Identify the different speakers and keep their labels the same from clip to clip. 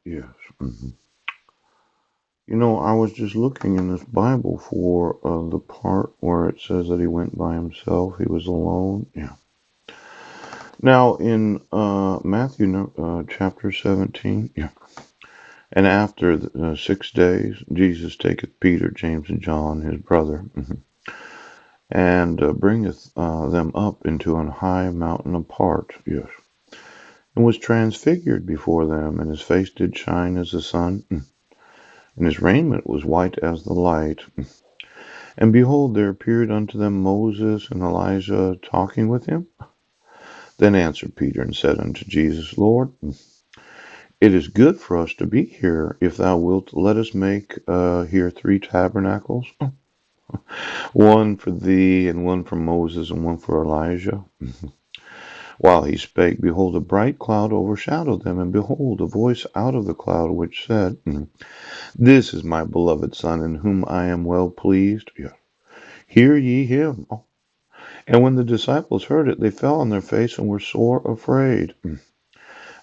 Speaker 1: Yes. hmm I was just looking in this Bible for the part where it says that he went by himself. He was alone. Yeah. Now in Matthew chapter 17. Yeah. And after 6 days, Jesus taketh Peter, James, and John, his brother, and bringeth them up into an high mountain apart. Yes. And was transfigured before them, and his face did shine as the sun, and his raiment was white as the light. And behold, there appeared unto them Moses and Elijah talking with him. Then answered Peter and said unto Jesus, Lord, it is good for us to be here. If thou wilt, let us make here 3 tabernacles, one for thee, and one for Moses, and one for Elijah. While he spake, behold, a bright cloud overshadowed them, and behold, a voice out of the cloud which said, This is my beloved Son, in whom I am well pleased. Yeah. Hear ye him. Oh. And when the disciples heard it, they fell on their face and were sore afraid.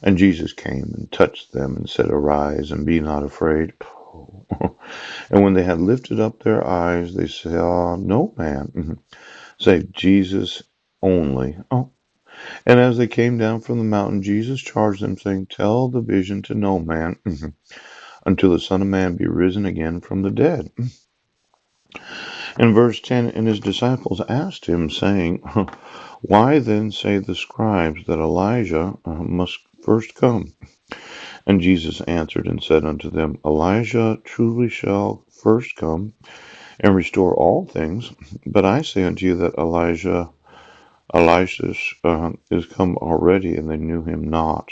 Speaker 1: And Jesus came and touched them and said, Arise and be not afraid. And when they had lifted up their eyes, they saw no man save Jesus only. Oh. And as they came down from the mountain, Jesus charged them, saying, Tell the vision to no man until the Son of Man be risen again from the dead. In verse 10, and his disciples asked him, saying, Why then say the scribes that Elijah must first come? And Jesus answered and said unto them, Elijah truly shall first come and restore all things. But I say unto you that Elisha is come already, and they knew him not,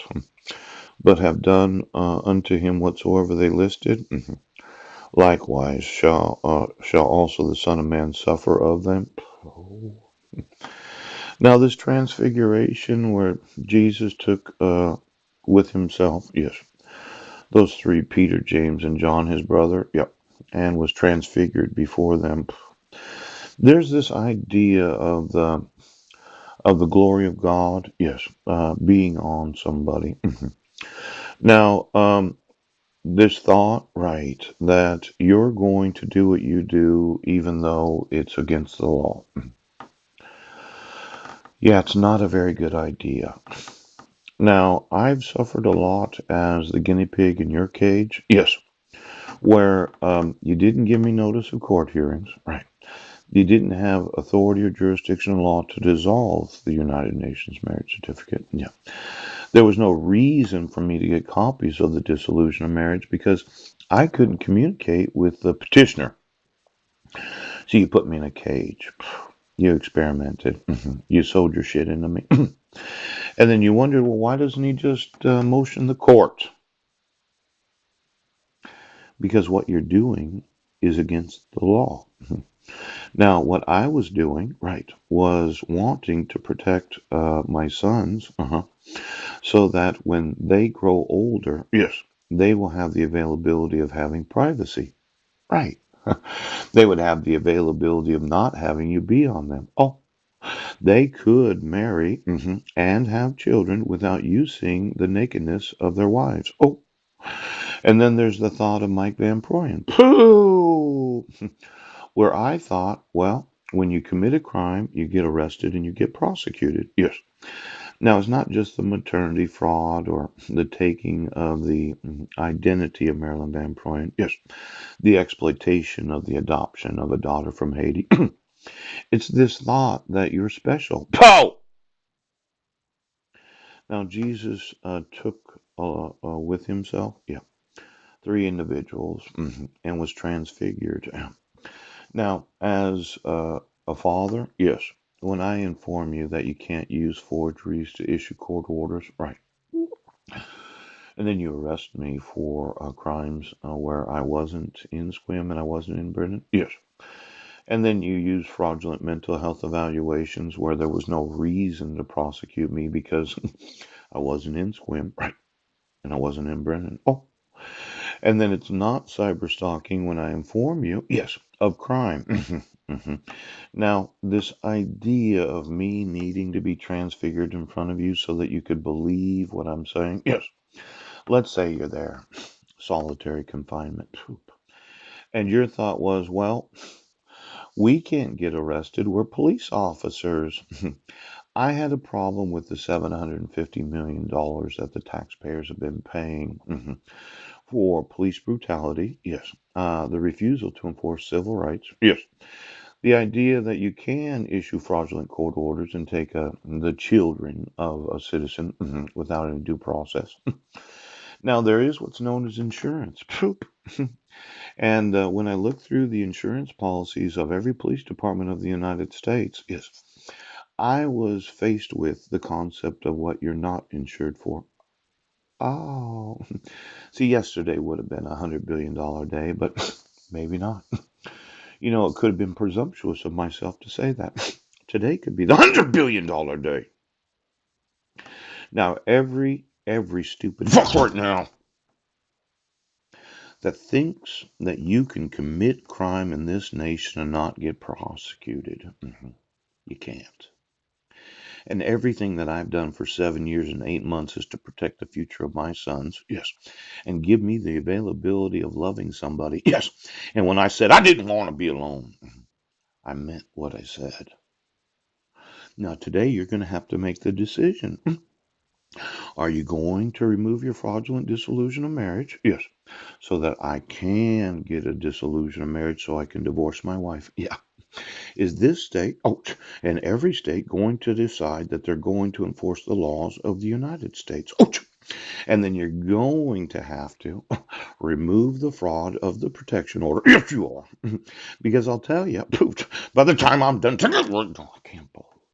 Speaker 1: but have done unto him whatsoever they listed. Likewise shall also the Son of Man suffer of them. Now this transfiguration where Jesus took with himself, yes, those 3, Peter, James, and John, his brother, yep, and was transfigured before them. There's this idea of the glory of God, yes, being on somebody. Now, this thought, right, that you're going to do what you do even though it's against the law. Yeah, it's not a very good idea. Now, I've suffered a lot as the guinea pig in your cage. Yes, where you didn't give me notice of court hearings, right? You didn't have authority or jurisdiction in law to dissolve the United Nations marriage certificate. Yeah. There was no reason for me to get copies of the dissolution of marriage because I couldn't communicate with the petitioner. So you put me in a cage. You experimented. You sold your shit into me. And then you wondered, well, why doesn't he just motion the court? Because what you're doing is against the law. Now, what I was doing, right, was wanting to protect my sons, so that when they grow older, yes, they will have the availability of having privacy. Right. They would have the availability of not having you be on them. Oh, they could marry and have children without you seeing the nakedness of their wives. Oh, and then there's the thought of Mike Van Proyen. Pooh! Where I thought, well, when you commit a crime, you get arrested and you get prosecuted. Yes. Now, it's not just the maternity fraud or the taking of the identity of Marilyn Van Proyen. Yes. The exploitation of the adoption of a daughter from Haiti. It's this thought that you're special. Pow! Now, Jesus took with himself, 3 individuals and was transfigured. Now, as a father, yes, when I inform you that you can't use forgeries to issue court orders, right, and then you arrest me for crimes where I wasn't in Squim and I wasn't in Britain, yes, and then you use fraudulent mental health evaluations where there was no reason to prosecute me because I wasn't in Squim, right, and I wasn't in Brennan. Oh, and then it's not cyber stalking when I inform you, yes, of crime. Now, this idea of me needing to be transfigured in front of you so that you could believe what I'm saying, yes, let's say you're there. solitary confinement. Poop. And your thought was, well, we can't get arrested. We're police officers. I had a problem with the $750 million that the taxpayers have been paying for police brutality. Yes. The refusal to enforce civil rights. Yes. The idea that you can issue fraudulent court orders and take the children of a citizen without any due process. Now, there is what's known as insurance. Poop. And when I look through the insurance policies of every police department of the United States, yes, I was faced with the concept of what you're not insured for. Oh, see, yesterday would have been $100 billion day, but maybe not. You know, it could have been presumptuous of myself to say that. Today could be the $100 billion day. Now, every stupid fuck right now that thinks that you can commit crime in this nation and not get prosecuted, you can't. And everything that I've done for 7 years and 8 months is to protect the future of my sons, yes, and give me the availability of loving somebody, yes. And when I said I didn't want to be alone, I meant what I said. Now, today you're going to have to make the decision. Are you going to remove your fraudulent dissolution of marriage? Yes. So that I can get a dissolution of marriage so I can divorce my wife? Yeah. Is this state, and every state going to decide that they're going to enforce the laws of the United States? And then you're going to have to remove the fraud of the protection order. Yes, you are. Because I'll tell you, by the time I'm done, I can't believe